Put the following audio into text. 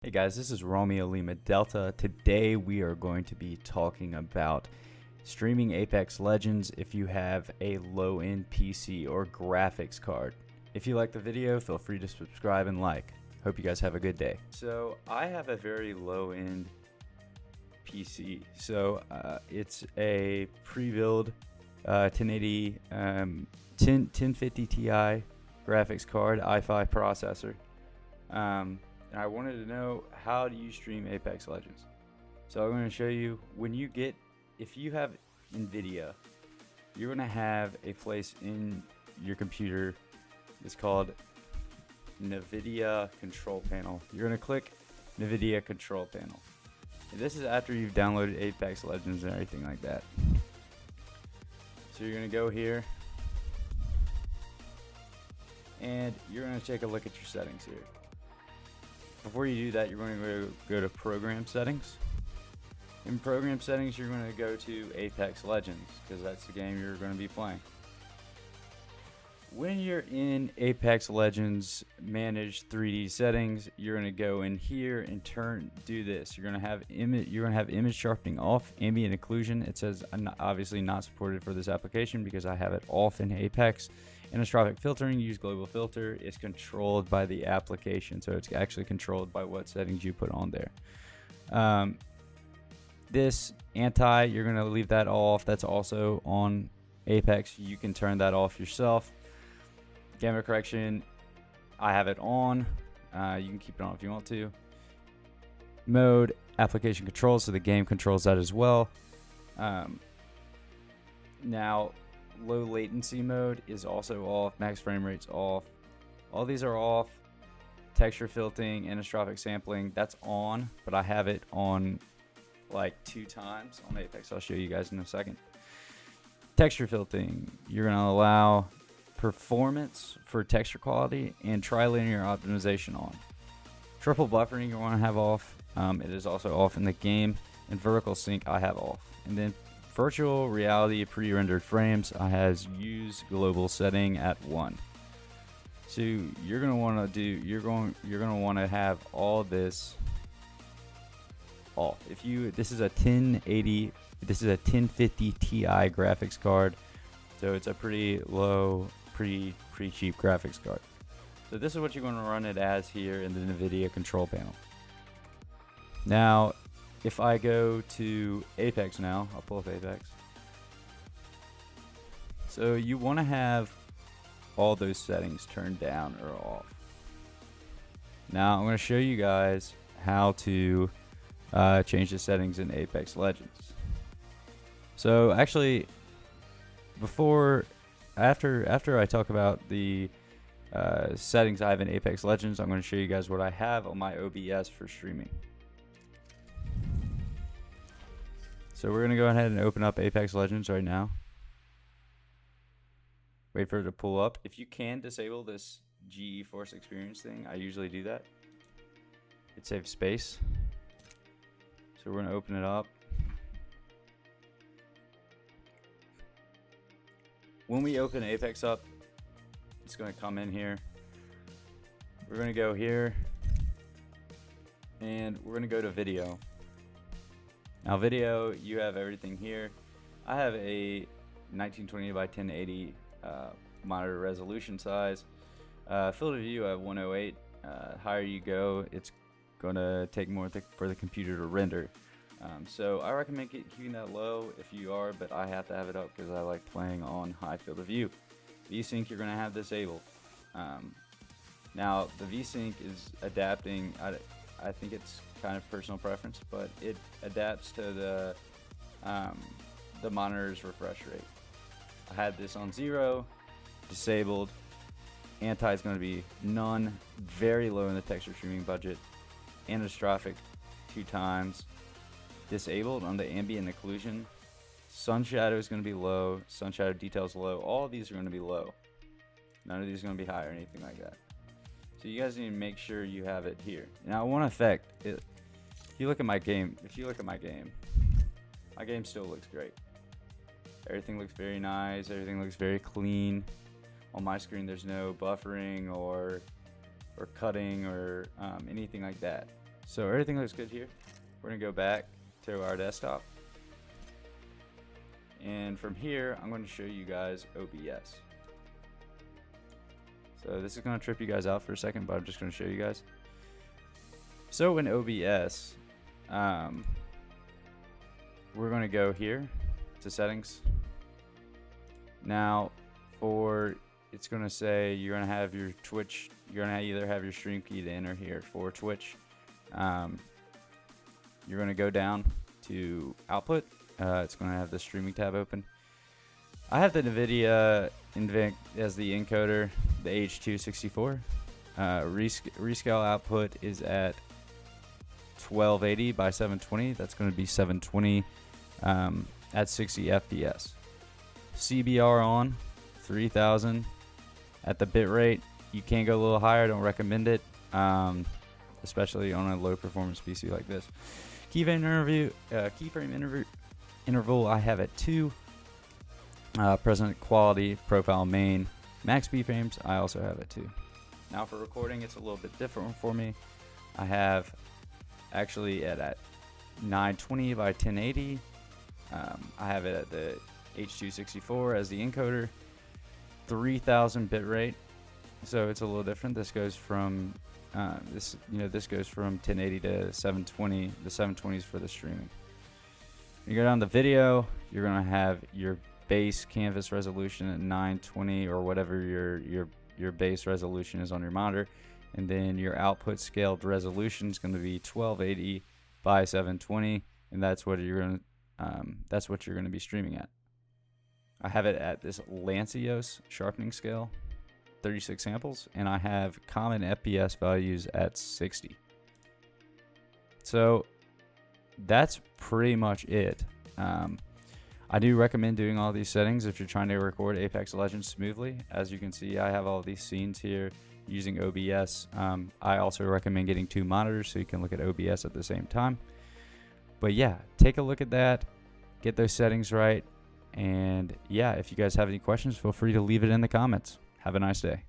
Hey guys, this is RomeoLimaDelta. Today we are going to be talking about streaming Apex Legends if you have a low-end PC or graphics card. If you like the video, feel free to subscribe and like. Hope you guys have a good day. So I have a very low-end PC. So it's a pre-built 1080 1050 Ti graphics card, i5 processor. And I wanted to know, how do you stream Apex Legends? So I'm going to show you, if you have NVIDIA, you're going to have a place in your computer. It's called NVIDIA Control Panel. You're going to click NVIDIA Control Panel. And this is after you've downloaded Apex Legends and everything like that. So you're going to go here, and you're going to take a look at your settings here. Before you do that, you're going to go to Program Settings. In Program Settings, you're going to go to Apex Legends, because that's the game you're going to be playing. When you're in Apex Legends Manage 3D Settings, you're going to go in here and do this. You're going to have image sharpening off, ambient occlusion. It says obviously not supported for this application because I have it off in Apex. Anisotropic filtering, use global filter, is controlled by the application, so it's actually controlled by what settings you put on there. This anti, you're going to leave that off. That's also on Apex. You can turn that off yourself. Gamma correction, I have it on. You can keep it on if you want to. Mode, application controls, so the game controls that as well. Now, low latency mode is also off. Max frame rate's off. All these are off. Texture filtering, anisotropic sampling, that's on, but I have it on like 2 times on Apex. I'll show you guys in a second. Texture filtering, you're going to allow performance for texture quality and trilinear optimization on. Triple buffering you want to have off. It is also off in the game. And vertical sync I have off. And then virtual reality pre-rendered frames I has use global setting at 1. So you're gonna want to have all this off. This is a 1080, this is a 1050 Ti graphics card, so it's a pretty low, pretty cheap graphics card. So this is what you're going to run it as here in the NVIDIA control panel. Now, if I go to Apex now, I'll pull up Apex. So you want to have all those settings turned down or off. Now I'm going to show you guys how to change the settings in Apex Legends. So actually, after I talk about the settings I have in Apex Legends, I'm going to show you guys what I have on my OBS for streaming. So we're going to go ahead and open up Apex Legends right now. Wait for it to pull up. If you can disable this GeForce Experience thing, I usually do that. It saves space. So we're going to open it up. When we open Apex up, it's going to come in here. We're going to go here, and we're going to go to video. Now video, you have everything here. I have a 1920 by 1080 monitor resolution size. Field of view, I have 108. Higher you go, it's going to take more for the computer to render. So I recommend keeping that low if you are, but I have to have it up because I like playing on high field of view. VSync, you're going to have disabled. Now the VSync is adapting. I think it's kind of personal preference, but it adapts to the monitor's refresh rate. I had this on 0, disabled. Anti is going to be none, very low in the texture streaming budget. Anisotropic 2 times. Disabled on the ambient occlusion. Sun shadow is going to be low. Sun shadow details low. All of these are going to be low. None of these are going to be high or anything like that. So you guys need to make sure you have it here. Now, one effect. If you look at my game, my game still looks great. Everything looks very nice. Everything looks very clean. On my screen, there's no buffering or cutting or anything like that. So everything looks good here. We're gonna go back to our desktop, and from here I'm going to show you guys OBS. So this is going to trip you guys out for a second, but I'm just going to show you guys. So in OBS, we're going to go here to settings. Now it's going to say you're going to have your Twitch, you're going to either have your stream key to enter here for Twitch. You're going to go down to output. It's going to have the streaming tab open. I have the NVIDIA as the encoder, the H264. Rescale output is at 1280 by 720. That's going to be 720 at 60 FPS. CBR on 3000 at the bit-rate. You can go a little higher. I don't recommend it, especially on a low performance PC like this. Keyframe interval I have at 2. Present quality profile main max B-frames I also have at 2. Now for recording, it's a little bit different for me. I have actually at 920 by 1080. I have it at the H264 as the encoder, 3000 bit rate. So it's a little different. This goes from this goes from 1080 to 720. The 720 is for the streaming. You go down the video, you're gonna have your base canvas resolution at 920 or whatever your base resolution is on your monitor, and then your output scaled resolution is going to be 1280 by 720, and that's what you're going to be streaming at. I have it at this Lanceos sharpening scale, 36 samples, and I have common FPS values at 60. So that's pretty much it. I do recommend doing all these settings if you're trying to record Apex Legends smoothly. As you can see, I have all these scenes here using OBS. I also recommend getting 2 monitors so you can look at OBS at the same time. But yeah, take a look at that, get those settings right, and yeah, if you guys have any questions, feel free to leave it in the comments. Have a nice day.